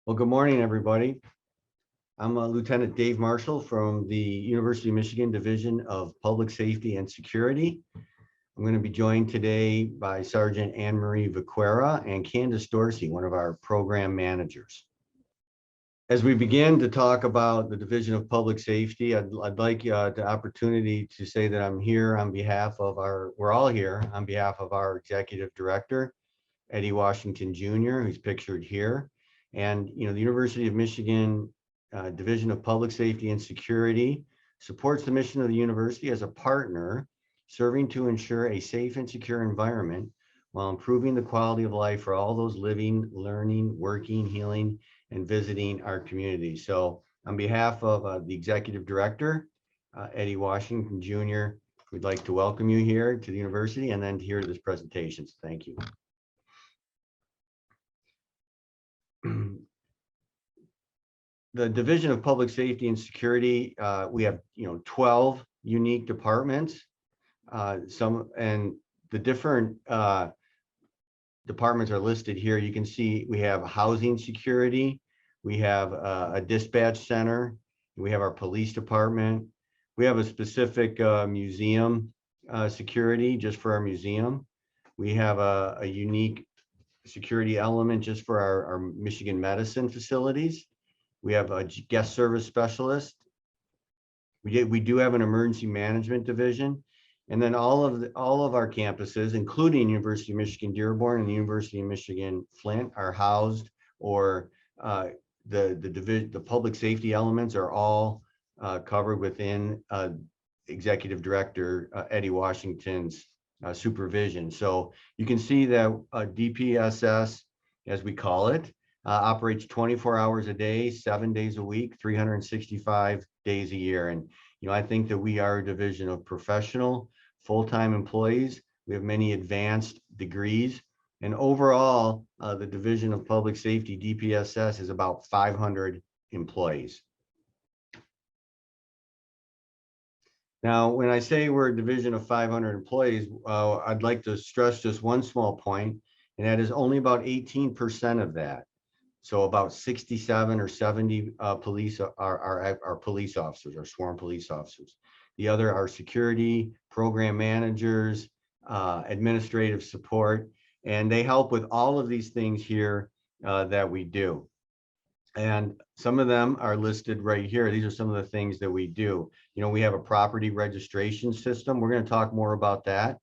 Well, good morning, everybody. I'm Lieutenant Dave Marshall from the University of Michigan Division of Public Safety and Security. I'm going to be joined today by Sergeant Anne Marie Vaquera and Candace Dorsey, one of our program managers. As we begin to talk about the Division of Public Safety, I'd like the opportunity to say that I'm here on behalf of we're all here on behalf of our Executive Director, Eddie Washington Jr., who's pictured here. And, the University of Michigan Division of Public Safety and Security supports the mission of the university as a partner, serving to ensure a safe and secure environment while improving the quality of life for all those living, learning, working, healing, and visiting our community. So on behalf of the Executive Director, Eddie Washington Jr., we'd like to welcome you here to the university and then to hear this presentation. So thank you. The Division of Public Safety and Security, we have 12 unique departments. And the different departments are listed here. You can see we have housing security, we have a dispatch center, we have our police department, we have a specific museum security just for our museum. We have a unique security element just for our Michigan medicine facilities. We have a guest service specialist. We do have an emergency management division. And then all of our campuses, including University of Michigan Dearborn and the University of Michigan Flint, are housed, or the public safety elements are all covered within Executive Director Eddie Washington's supervision. So you can see that DPSS, as we call it, operates 24 hours a day, 7 days a week, 365 days a year. And, I think that we are a division of professional, full-time employees. We have many advanced degrees. And overall, the Division of Public Safety, DPSS, is about 500 employees. Now, when I say we're a division of 500 employees, I'd like to stress just one small point, and that is only about 18% of that. So about 67 or 70 police are police officers, or sworn police officers. The other are security, program managers, administrative support, and they help with all of these things here that we do. And some of them are listed right here. These are some of the things that we do. We have a property registration system. We're going to talk more about that.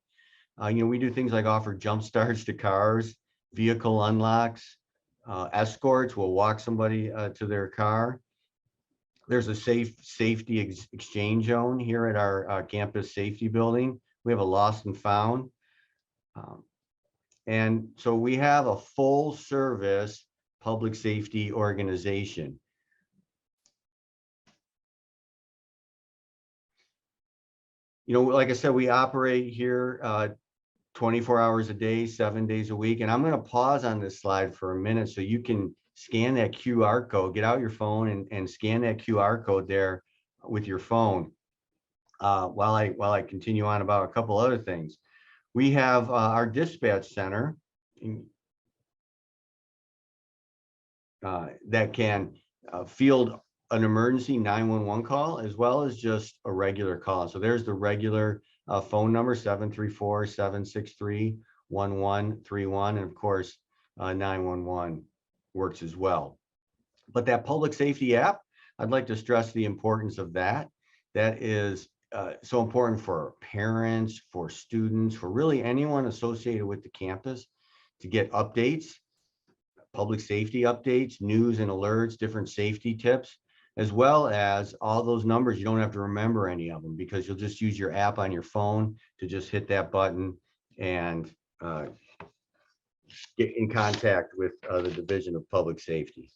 We do things like offer jump starts to cars, vehicle unlocks, escorts. Will walk somebody to their car. There's a safety exchange zone here at our campus safety building. We have a lost and found. And so we have a full service public safety organization. Like I said, we operate here 24 hours a day, 7 days a week. And I'm going to pause on this slide for a minute so you can scan that QR code, get out your phone and scan that QR code there with your phone while I continue on about a couple other things. We have our dispatch center that can field an emergency 911 call as well as just a regular call. So there's the regular phone number, 734-763-1131. And of course, 911 works as well. But that public safety app, I'd like to stress the importance of that. That is so important for parents, for students, for really anyone associated with the campus to get updates, public safety updates, news and alerts, different safety tips, as well as all those numbers. You don't have to remember any of them because you'll just use your app on your phone to just hit that button and get in contact with the Division of Public Safety.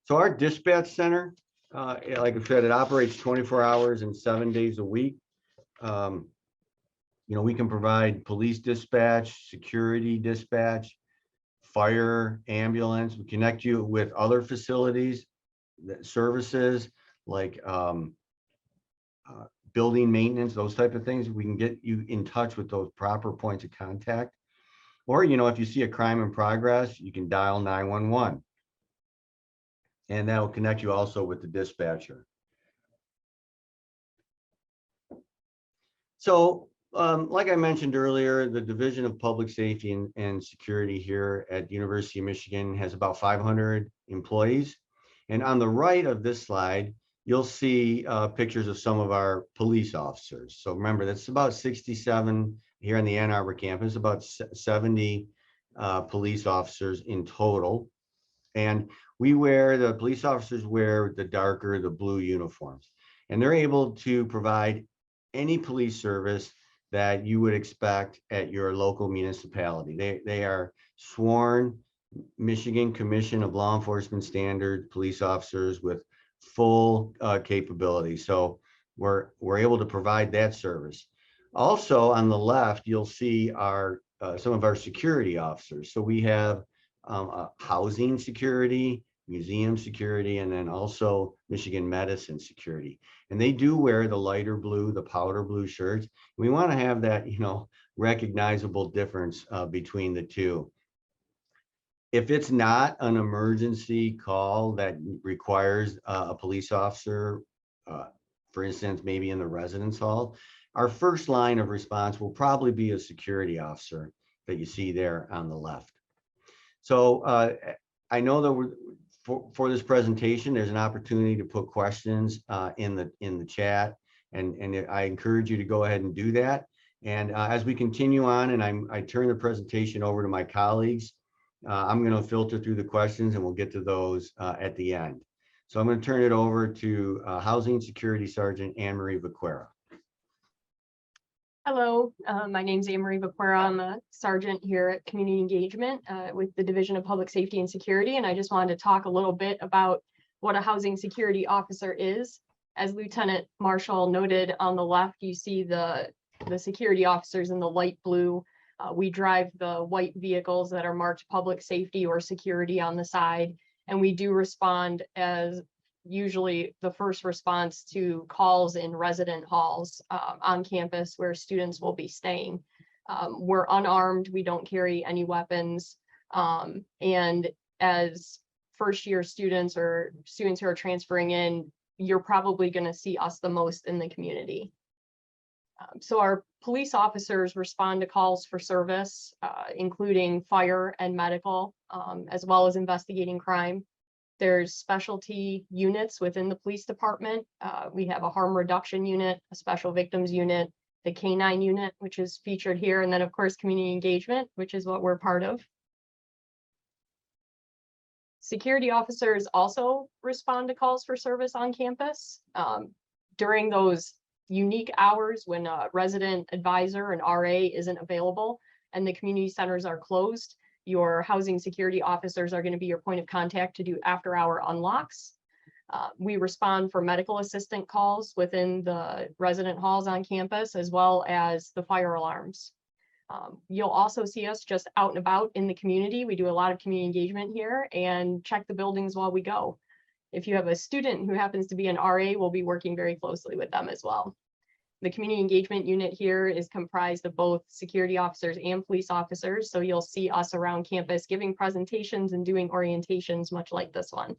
So our dispatch center, like I said, it operates 24 hours and 7 days a week. We can provide police dispatch, security dispatch, fire, ambulance. We connect you with other facilities, services like building maintenance, those type of things. We can get you in touch with those proper points of contact. Or, you know, if you see a crime in progress, you can dial 911. And that will connect you also with the dispatcher. So, like I mentioned earlier, the Division of Public Safety and Security here at the University of Michigan has about 500 employees. And on the right of this slide, you'll see pictures of some of our police officers. So remember, that's about 67 here on the Ann Arbor campus, about 70 police officers in total. And the police officers wear the darker, the blue uniforms. And they're able to provide any police service that you would expect at your local municipality. They are sworn Michigan Commission of Law Enforcement Standards police officers with full capability. So we're able to provide that service. Also on the left, you'll see our some of our security officers. So we have housing security, museum security, and then also Michigan medicine security. And they do wear the lighter blue, the powder blue shirts. We want to have that, you know, recognizable difference between the two. If it's not an emergency call that requires a police officer, for instance, maybe in the residence hall, our first line of response will probably be a security officer that you see there on the left. So I know that for this presentation, there's an opportunity to put questions in the chat, and I encourage you to go ahead and do that. And as we continue on, and I turn the presentation over to my colleagues, I'm going to filter through the questions, and we'll get to those at the end. So I'm going to turn it over to Housing Security Sergeant Anne-Marie Vaquera. Hello, my name is Anne-Marie Vaquera. I'm a sergeant here at Community Engagement with the Division of Public Safety and Security, and I just wanted to talk a little bit about what a housing security officer is. As Lieutenant Marshall noted, on the left, you see the security officers in the light blue. We drive the white vehicles that are marked public safety or security on the side, and we do respond as usually the first response to calls in resident halls on campus where students will be staying. We're unarmed, we don't carry any weapons, and as first year students or students who are transferring in, you're probably going to see us the most in the community. So our police officers respond to calls for service, including fire and medical, as well as investigating crime. There's specialty units within the police department. We have a harm reduction unit, a special victims unit, the K9 unit, which is featured here, and then of course community engagement, which is what we're part of. Security officers also respond to calls for service on campus. During those unique hours when a resident advisor, an RA, isn't available and the community centers are closed, your housing security officers are going to be your point of contact to do after-hour unlocks. We respond for medical assistant calls within the resident halls on campus, as well as the fire alarms. You'll also see us just out and about in the community. We do a lot of community engagement here and check the buildings while we go. If you have a student who happens to be an RA, we'll be working very closely with them as well. The community engagement unit here is comprised of both security officers and police officers. So you'll see us around campus giving presentations and doing orientations, much like this one.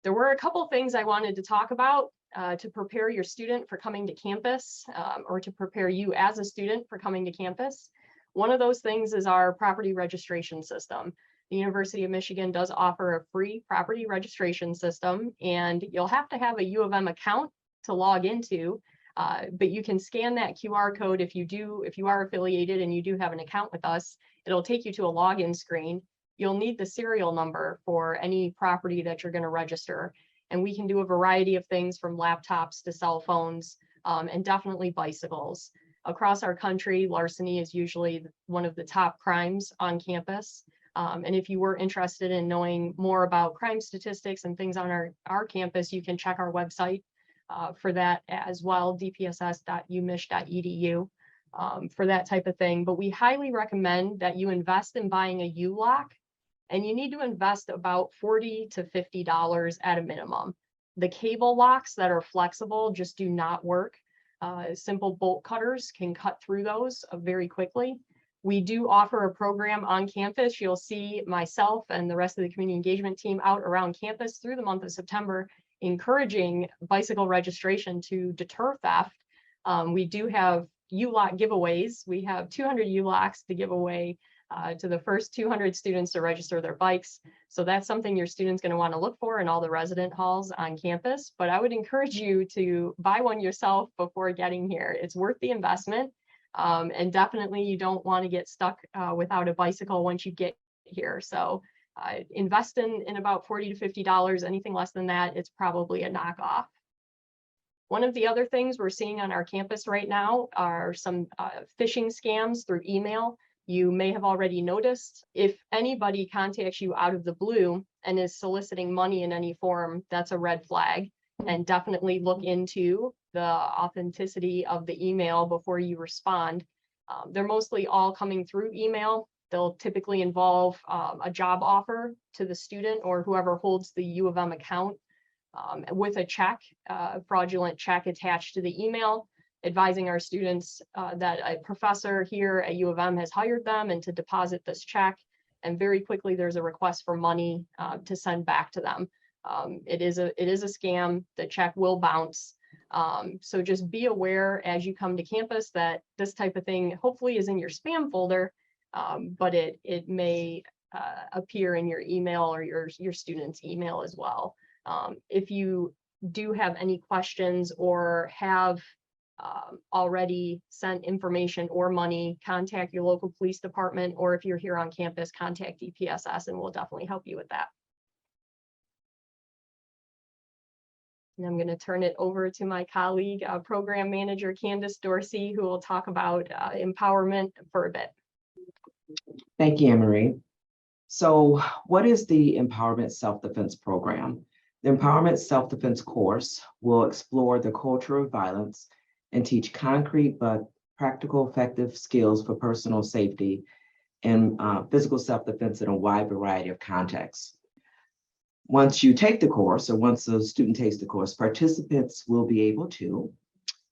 There were a couple things I wanted to talk about to prepare your student for coming to campus, or to prepare you as a student for coming to campus. One of those things is our property registration system. The University of Michigan does offer a free property registration system, and you'll have to have a U of M account to log into, but you can scan that QR code if you are affiliated and you do have an account with us. It'll take you to a login screen. You'll need the serial number for any property that you're going to register, and we can do a variety of things from laptops to cell phones, and definitely bicycles. Across our country, larceny is usually one of the top crimes on campus. And if you were interested in knowing more about crime statistics and things on our campus, you can check our website for that as well, dpss.umich.edu, for that type of thing. But we highly recommend that you invest in buying a U-lock, and you need to invest about $40 to $50 at a minimum. The cable locks that are flexible just do not work. Simple bolt cutters can cut through those very quickly. We do offer a program on campus. You'll see myself and the rest of the community engagement team out around campus through the month of September, encouraging bicycle registration to deter theft. We do have U-Lock giveaways. We have 200 U-Locks to give away to the first 200 students to register their bikes. So that's something your student's going to want to look for in all the resident halls on campus. But I would encourage you to buy one yourself before getting here. It's worth the investment. And definitely you don't want to get stuck without a bicycle once you get here. So invest in about $40 to $50. Anything less than that, it's probably a knockoff. One of the other things we're seeing on our campus right now are some phishing scams through email. You may have already noticed, if anybody contacts you out of the blue and is soliciting money in any form, that's a red flag. And definitely look into the authenticity of the email before you respond. They're mostly all coming through email. They'll typically involve a job offer to the student or whoever holds the U of M account with a check, fraudulent check attached to the email, advising our students that a professor here at U of M has hired them and to deposit this check. And very quickly, there's a request for money to send back to them. It is a scam. The check will bounce. So just be aware as you come to campus that this type of thing hopefully is in your spam folder, but it may appear in your email or your student's email as well. If you do have any questions or have already sent information or money, contact your local police department, or if you're here on campus, contact DPSS and we'll definitely help you with that. And I'm going to turn it over to my colleague, Program Manager Candace Dorsey, who will talk about empowerment for a bit. Thank you, Anne-Marie. So what is the Empowerment Self-Defense Program? The Empowerment Self-Defense course will explore the culture of violence and teach concrete but practical, effective skills for personal safety and physical self-defense in a wide variety of contexts. Once you take the course, or once a student takes the course, participants will be able to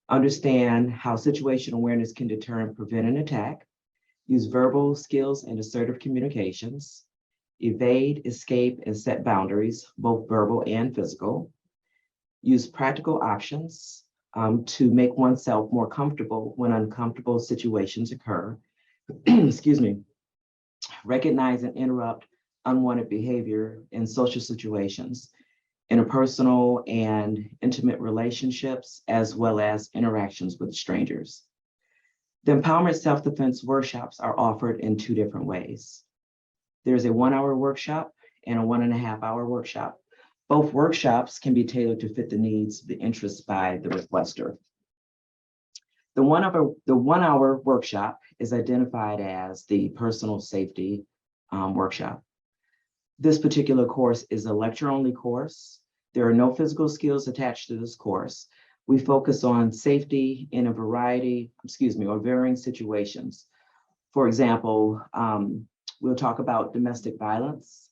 understand how situational awareness can deter and prevent an attack, use verbal skills and assertive communications, evade, escape, and set boundaries, both verbal and physical, use practical options to make oneself more comfortable when uncomfortable situations occur, excuse me, recognize and interrupt unwanted behavior in social situations, interpersonal and intimate relationships, as well as interactions with strangers. The Empowerment Self-Defense workshops are offered in two different ways. There's a 1-hour workshop and a 1.5-hour workshop. Both workshops can be tailored to fit the needs, the interests by the requester. The 1-hour workshop is identified as the personal safety workshop. This particular course is a lecture-only course. There are no physical skills attached to this course. We focus on safety in a variety, or varying situations. For example, we'll talk about domestic violence,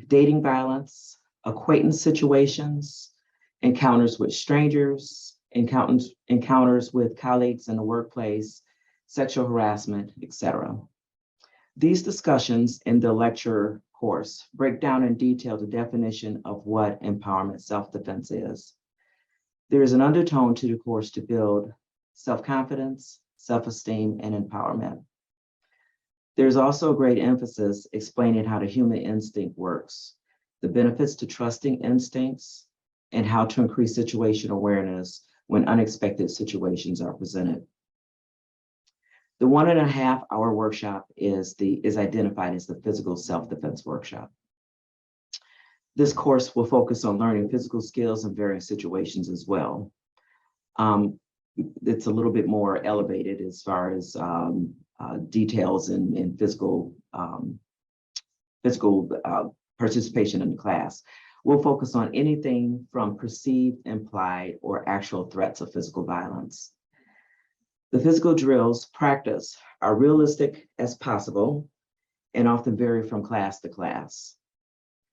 dating violence, acquaintance situations, encounters with strangers, encounters with colleagues in the workplace, sexual harassment, etc. These discussions in the lecture course break down in detail the definition of what empowerment self-defense is. There is an undertone to the course to build self-confidence, self-esteem, and empowerment. There's also a great emphasis explaining how the human instinct works, the benefits to trusting instincts, and how to increase situational awareness when unexpected situations are presented. The 1.5-hour workshop is identified as the physical self-defense workshop. This course will focus on learning physical skills in various situations as well. It's a little bit more elevated as far as details in physical participation in the class. We'll focus on anything from perceived, implied, or actual threats of physical violence. The physical drills practiced are realistic as possible and often vary from class to class.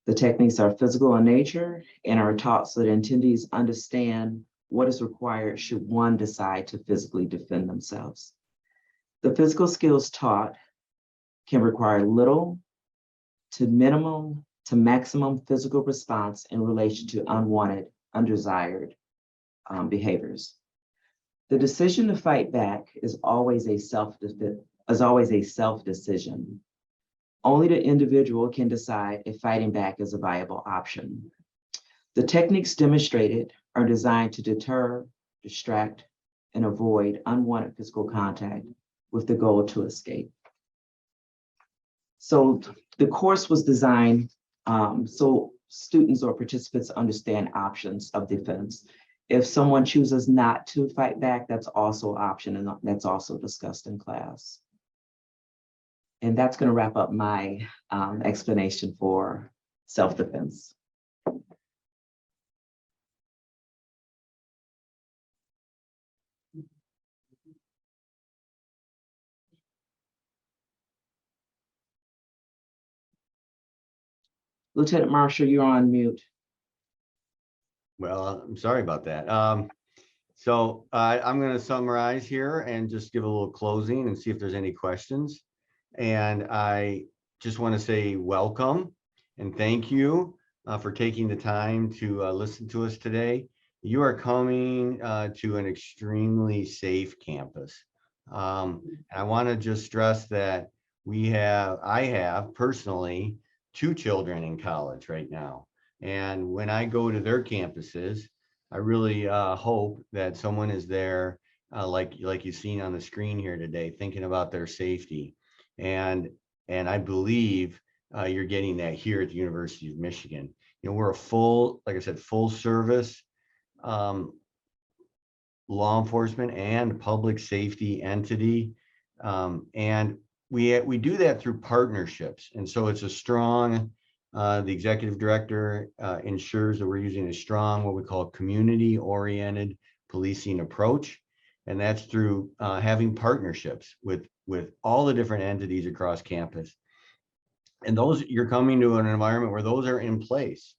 The techniques are physical in nature and are taught so that attendees understand what is required should one decide to physically defend themselves. The physical skills taught can require little to minimum to maximum physical response in relation to unwanted, undesired behaviors. The decision to fight back is always a self-decision. Only the individual can decide if fighting back is a viable option. The techniques demonstrated are designed to deter, distract, and avoid unwanted physical contact with the goal to escape. So the course was designed so students or participants understand options of defense. If someone chooses not to fight back, that's also an option, and that's also discussed in class. And that's going to wrap up my explanation for self-defense. Lieutenant Marshall, you're on mute. Well, I'm sorry about that. So I'm going to summarize here and just give a little closing and see if there's any questions. And I just want to say welcome and thank you for taking the time to listen to us today. You are coming to an extremely safe campus. I want to just stress that I have personally 2 children in college right now. And when I go to their campuses, I really hope that someone is there, like you've seen on the screen here today, thinking about their safety. And I believe you're getting that here at the University of Michigan. You know, we're a full, like I said, full service law enforcement and public safety entity. And we do that through partnerships. And so it's a strong, the executive director ensures that we're using a strong, what we call community-oriented policing approach. And that's through having partnerships with all the different entities across campus. And those, you're coming to an environment where those are in place.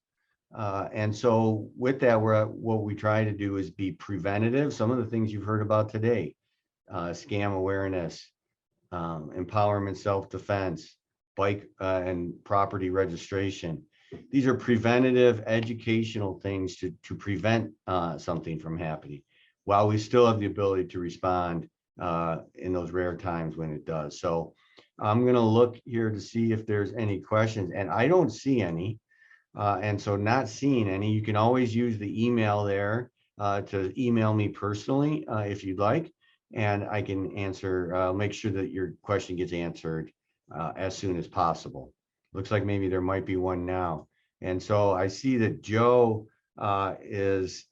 And so with that, what we try to do is be preventative. Some of the things you've heard about today, scam awareness, empowerment, self-defense, bike and property registration. These are preventative educational things to prevent something from happening, while we still have the ability to respond in those rare times when it does. So I'm going to look here to see if there's any questions, and I don't see any. And so not seeing any, you can always use the email there to email me personally if you'd like, and I can answer, make sure that your question gets answered as soon as possible. Looks like maybe there might be one now. And so I see that Joe is,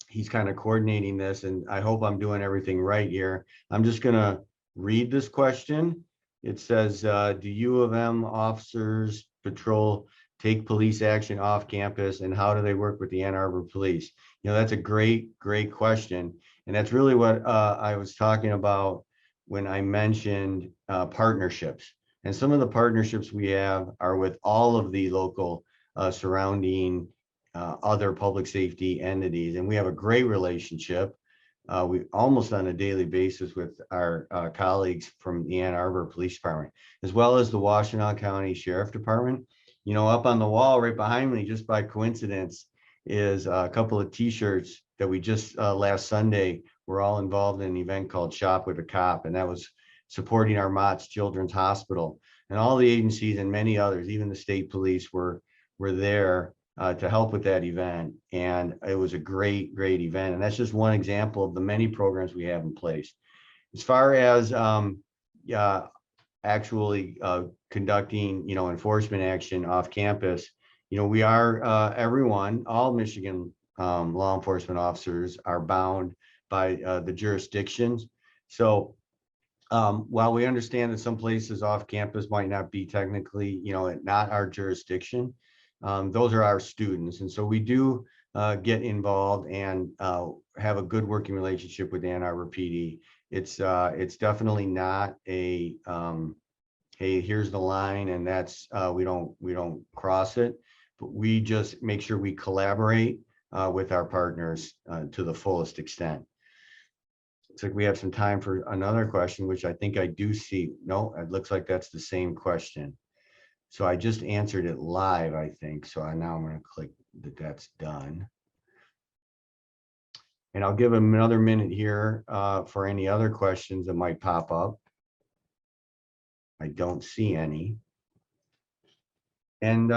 he's kind of coordinating this, and I hope I'm doing everything right here. I'm just gonna read this question. It says, do U of M officers patrol take police action off campus, and how do they work with the Ann Arbor police? You know, that's a great question. And that's really what I was talking about when I mentioned partnerships. And some of the partnerships we have are with all of the local surrounding other public safety entities. And we have a great relationship. We almost on a daily basis with our colleagues from the Ann Arbor Police Department, as well as the Washtenaw County Sheriff Department. You know, up on the wall right behind me, just by coincidence, is a couple of t-shirts that we just last Sunday were all involved in an event called Shop with a Cop, and that was supporting our Mott's Children's Hospital. And all the agencies and many others, even the state police, were there to help with that event. And it was a great event. And that's just one example of the many programs we have in place. As far as actually conducting, enforcement action off campus, we are all Michigan law enforcement officers are bound by the jurisdictions. So while we understand that some places off campus might not be technically, not our jurisdiction, those are our students. And so we do get involved and have a good working relationship with Ann Arbor PD. It's definitely not a, hey, here's the line and that's, we don't cross it, but we just make sure we collaborate with our partners to the fullest extent. Looks like we have some time for another question, which I think I do see. No, it looks like that's the same question. So I just answered it live, I think. So now I'm going to click that that's done. And I'll give them another minute here for any other questions that might pop up. I don't see any. And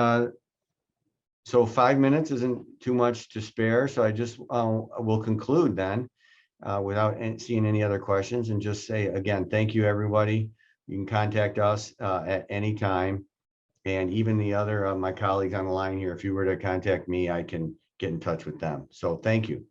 so 5 minutes isn't too much to spare. So I just will conclude then without seeing any other questions and just say, again, thank you, everybody. You can contact us at any time. And even the other my colleagues on the line here, if you were to contact me, I can get in touch with them. So thank you.